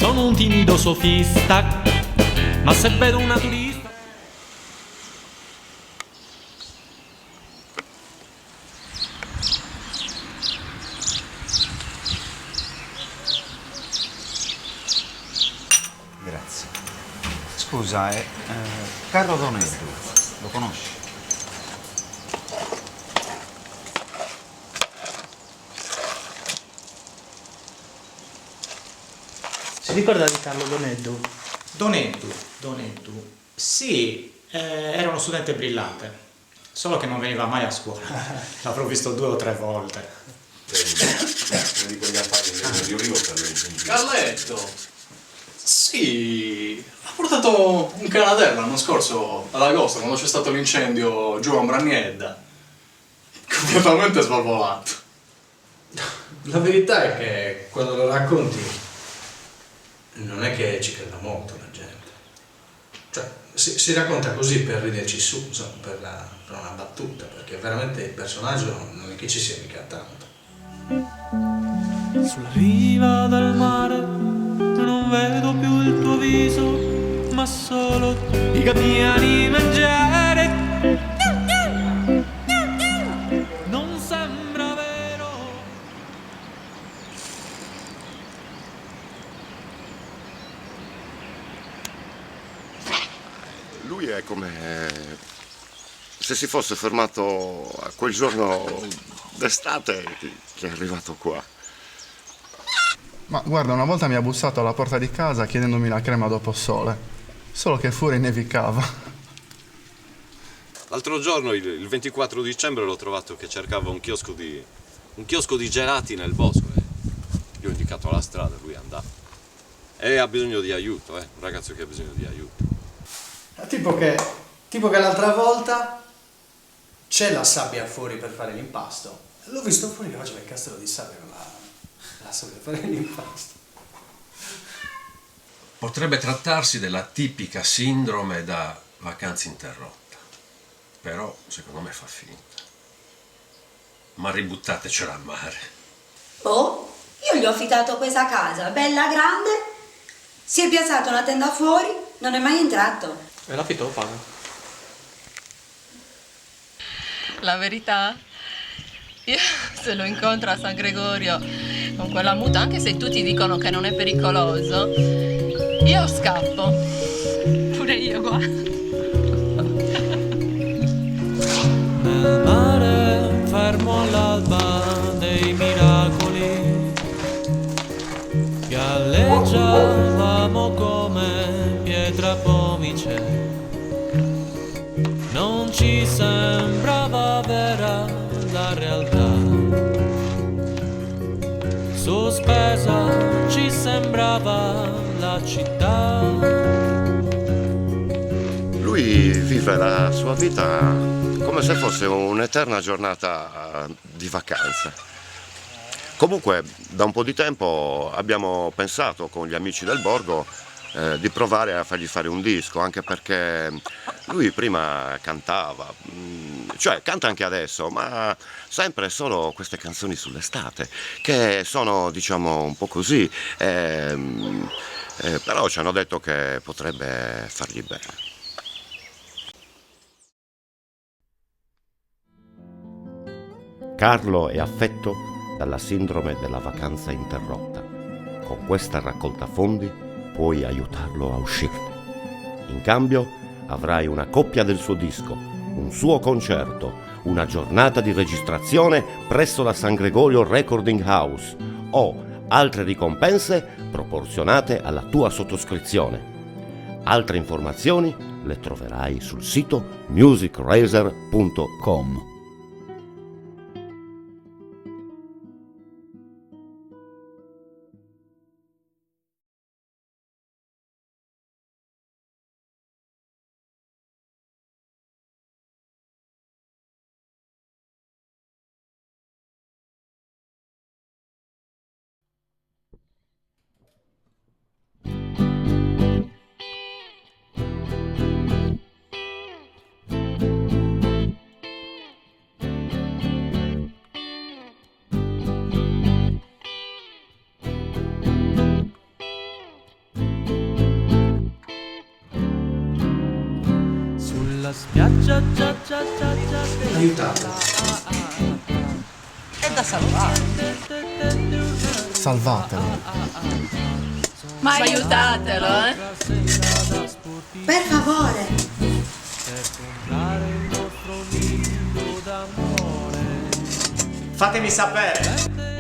Sono un timido sofista, ma se vedo una turista... Grazie. Scusa, Carlo Donello, lo conosci? Si ricorda di Carlo Doneddu? Doneddu. Sì, era uno studente brillante, solo che non veniva mai a scuola. L'avrò visto 2 o 3 volte. Di quegli affari di un rivo per le Carletto! Sì, ha portato un Canadair l'anno scorso ad agosto quando c'è stato l'incendio giù a Ombraniedda. Completamente svalvolato. La verità è che quando lo racconti non è che ci creda molto la gente. Cioè, si racconta così per riderci su, insomma, per una battuta, perché veramente il personaggio non è che ci sia mica tanto. Sulla riva del mare non vedo più il tuo viso, ma solo i gabbiani mangiare. Non sembra vero. Lui è come se si fosse fermato a quel giorno d'estate che è arrivato qua. Ma guarda, una volta mi ha bussato alla porta di casa chiedendomi la crema dopo sole, solo che fuori nevicava. L'altro giorno, il 24 dicembre, l'ho trovato che cercava un chiosco di gelati nel bosco. Gli ho indicato la strada, lui è andato. E ha bisogno di aiuto, un ragazzo che ha bisogno di aiuto. Tipo che l'altra volta c'è la sabbia fuori per fare l'impasto. L'ho visto fuori che faceva il castello di sabbia con la sabbia per fare l'impasto. Potrebbe trattarsi della tipica sindrome da vacanza interrotta, però secondo me fa finta. Ma ributtatecela a mare. Oh, io gli ho affittato questa casa, bella grande, si è piazzata una tenda fuori, non è mai entrato. E l'affitto lo paga. La verità? Io se lo incontro a San Gregorio con quella muta, anche se tutti dicono che non è pericoloso, io scappo. Pure io, guarda. Nel mare fermo all'alba dei miracoli, galleggiavamo come pietra pomice, non ci sembrava vera la realtà, sospesa ci sembrava la città. Lui vive la sua vita come se fosse un'eterna giornata di vacanza. Comunque, da un po' di tempo abbiamo pensato con gli amici del borgo di provare a fargli fare un disco, anche perché lui prima cantava, cioè canta anche adesso, ma sempre solo queste canzoni sull'estate, che sono, diciamo, un po' così, però ci hanno detto che potrebbe fargli bene. Carlo è affetto dalla sindrome della vacanza interrotta. Con questa raccolta fondi puoi aiutarlo a uscirne. In cambio avrai una copia del suo disco, un suo concerto, una giornata di registrazione presso la San Gregorio Recording House o altre ricompense proporzionate alla tua sottoscrizione. Altre informazioni le troverai sul sito musicraiser.com. Aiutatelo. È da salvare. Salvatelo. Ma aiutatelo, eh? Per favore. Fatemi sapere.